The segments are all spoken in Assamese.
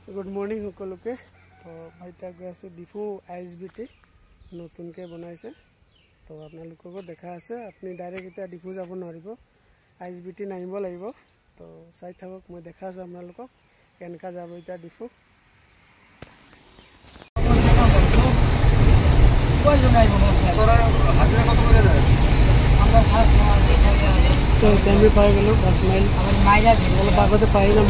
गुड मर्निंग सकलोके तो मैं इतना गई आसो डिफू ISBT नतुनके बनाइसे तो आपको देखा आसे अपनी डायरेक्ट इतना डिफू যাব নোৱাৰিব ISBT नामिब লাগিব तो चाই থাকক मैं देखा आसो आपलोকক केनका যাব इतना डिफू तो भी पाई गलो 10 माइल आगते पाई ना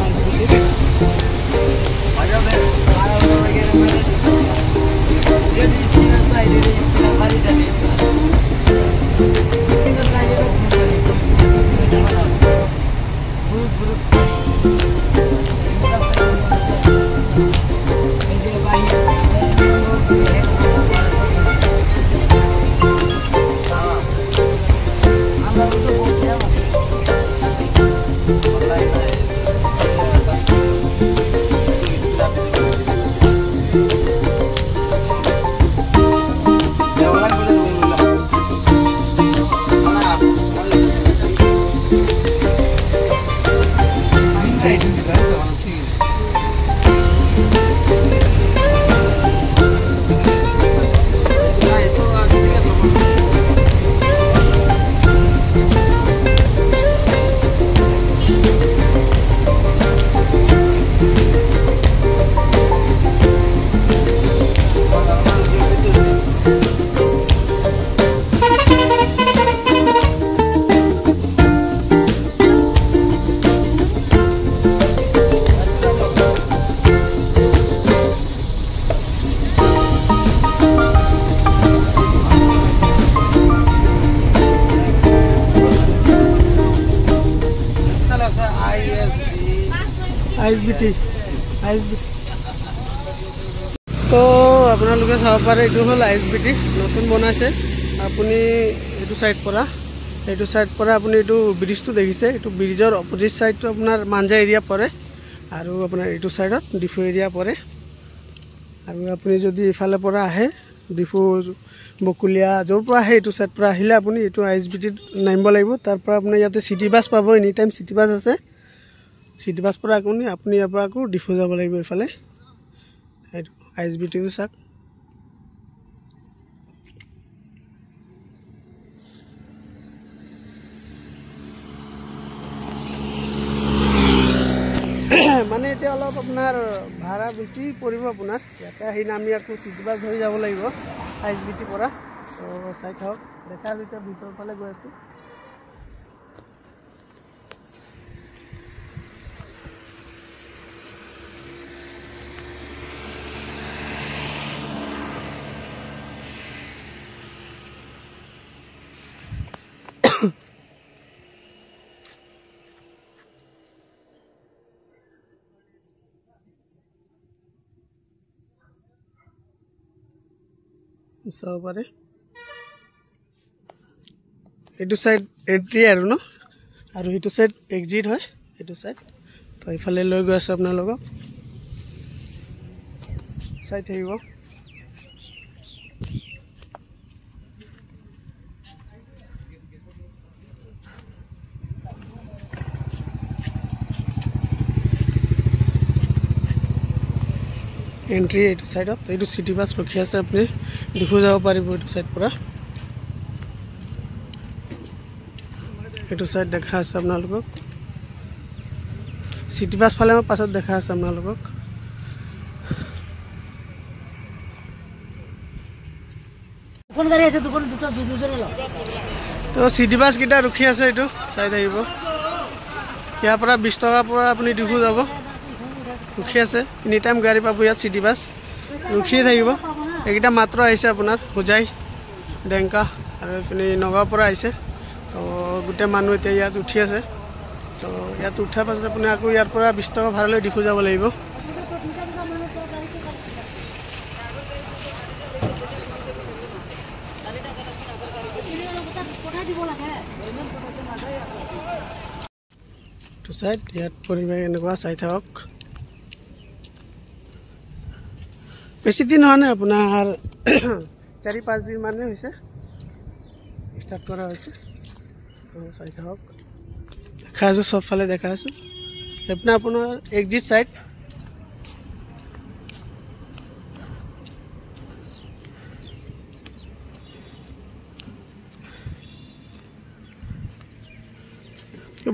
ISBT तो आपलोके चाब पारे ये हल ISBT नतुन बनाइसे आपुनी एटु साइड पर आपुनी ब्रिज तो देखिसे ये ब्रिजर अपोजिट साइड तो अपना मांजा एरिया पड़े और अपना ये साइड डिफू एरिया पड़े और आपुनी जदि इफाले परा आए डिफू बकुलिया जोर पर आए ये साइड पर आहिले आपुनी ये ISBT नामिब লাগিব तार पर अपना इते सिटी बास पाब एनी टाइम सिटी बास आछे सिटी बास पर अपनी यहाँ डिफू যাব লাগিব इफाले ISBT तो चाक माने इतना अलग अपनार भाड़ा बेसि पड़िब अपनार इते नामी आको सिटी बास धरि যাব লাগিব ISBT पर तो चाই থাকক দেখা इतना ভিতৰ फाले गई आছো चाब पारे ये साइड एंट्री न और ये साइड एक्जिट है ये साइड तो इफाले लै गई आसो आपनालोকক चाই থাকিব एंट्री ये साइड तो ये सिटी बास रखी आसे अपनी डिफू যাব পাৰিব ये साइड पर ये साइड देखा आसे आपनालोকক सिटी बास फाले मैं पाছত देखा आसे आपनालोকক तो सिटी बास किटा रखी आसे ये चाই থাকিব ইয়াৰ পৰা 20 টকাৰ পৰা আপুনি ডিফু যাব रखी आसे एनी टाइम गाड़ी पाब इतना सिटी बास रखिए थी एक मात्र आइसे अपनार होजाई डेंका और इपनि नगाँव पर आइसे तो गोटे मानु इतना उठी आसे तो इतना उठार पास अपनी आको यार 20 टका भाड़ा ले डिफू যাব লাগিব तो साइड इतना परिवेश एनेकुवा चाই থাকক बेसि दिन हुआ ना अपना 4-5 दिन माने स्टार्ट करा तो चाই থাকক দেখা सब फाले देखा अपना एक्जिट साइड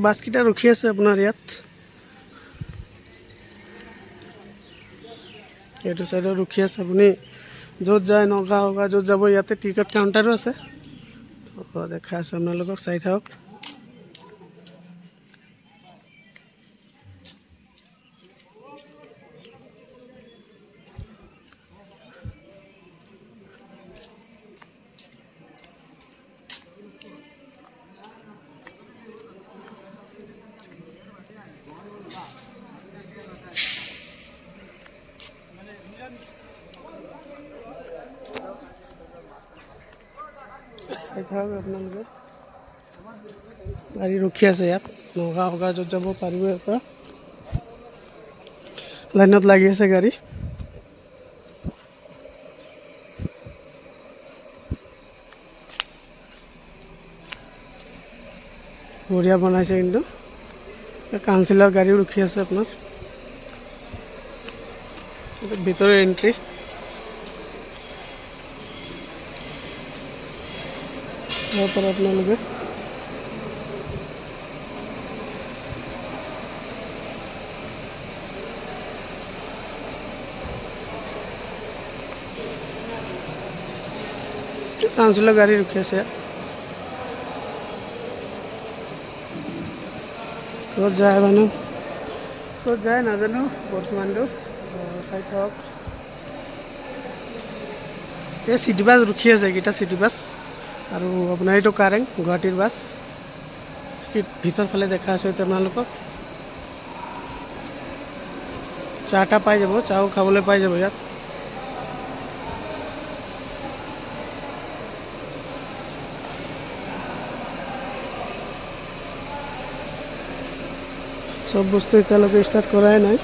বাছকেইটা ৰখি আছে আপোনাৰ ইয়াত। এইটো চাইডত ৰখি আছে, আপুনি য'ত যায় নগাঁও বা য'ত যাব ইয়াতে টিকট কাউণ্টাৰো আছে। দেখা আছে আপোনালোকক, চাই থাকক। আপোনালোকে গাড়ী ৰখি আছে ইয়াত, নগাঁও হগা য'ত যাব পাৰিব। ইয়াৰ পৰা লাইনত লাগি আছে গাড়ী। বঢ়িয়া বনাইছে, কিন্তু কাউন্সিলৰ গাড়ীও ৰখি আছে আপোনাৰ। ভিতৰৰ এন্ট্ৰি। আপোনালোকে কাউন্সিলৰ গাড়ী ৰখি আছে। ক'ত যায় মানুহ, ক'ত যায় নাজানো বৰ্তমানটো। চাই চাওক, এই চিটি বাছ ৰখি আছে, এইকেইটা চিটি বাছ। আৰু আপোনাৰ এইটো কাৰেং গুৱাহাটীৰ বাছ। ভিতৰ ফালে দেখা আছে আপোনালোকক। চাহ তাহ পাই যাব, চাহো খাবলৈ পাই যাব ইয়াত। সব বস্তু এতিয়ালৈকে ষ্টাৰ্ট কৰাই নাই।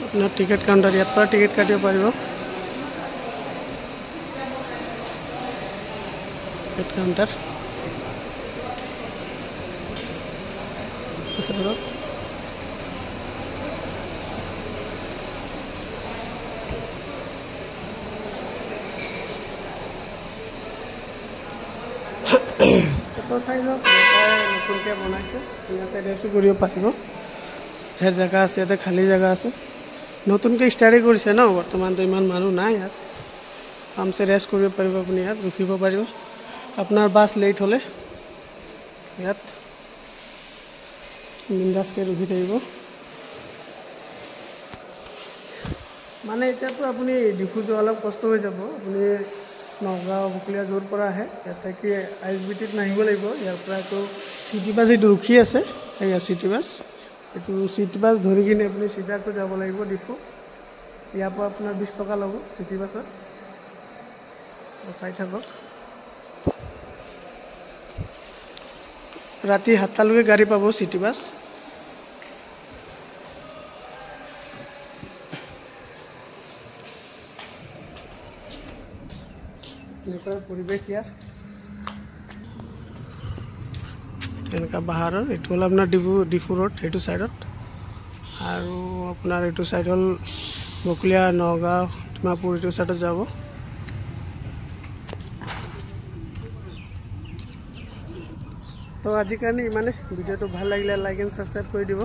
আপোনাৰ টিকেট কাউণ্টাৰ, ইয়াৰ পৰা টিকেট কাটিব পাৰিব। টিকেট কাউণ্টাৰ নতুনকৈ বনাইছে, ইয়াতে ৰেচো কৰিব পাৰিব। ঢেৰ জেগা আছে, ইয়াতে খালী জেগা আছে। নতুনকৈ ষ্টাৰ্টে কৰিছে ন, বৰ্তমানতো ইমান মানুহ নাই ইয়াত। আৰামছে ৰেষ্ট কৰিব পাৰিব, আপুনি ইয়াত ৰখিব পাৰিব। আপোনাৰ বাছ লেট হ'লে ইয়াত বিন্দাছকৈ ৰখি থাকিব। মানে এতিয়াতো আপুনি ডিফু যোৱা অলপ কষ্ট হৈ যাব। আপুনি নগাঁও বকলীয়া য'ৰ পৰা আহে ইয়াতে কি ISBT নাহিব লাগিব। ইয়াৰ পৰা এইটো চিটি বাছ এইটো ৰখি আছে, এয়া চিটি বাছ। এইটো চিটি বাছ ধৰি কিনে আপুনি চিধাকৈ যাব লাগিব ডিফু। ইয়াৰ পৰা আপোনাৰ 20 টকা ল'ব চিটি বাছত। চাই থাকক, ৰাতি 7টালৈকে গাড়ী পাব চিটি বাছ। এনেকুৱা পৰিৱেশ ইয়াৰ, এনেকুৱা বাহাৰৰ। এইটো হ'ল আপোনাৰ ডিফু ৰোড, সেইটো ছাইডত। আৰু আপোনাৰ এইটো ছাইড হ'ল বকলীয়া নগাঁও ডিমাপুৰ, এইটো ছাইডত যাব। তো আজিৰ কাৰণে ইমানে। ভিডিঅ'টো ভাল লাগিলে লাইক এণ্ড ছাবস্ক্ৰাইব কৰি দিব।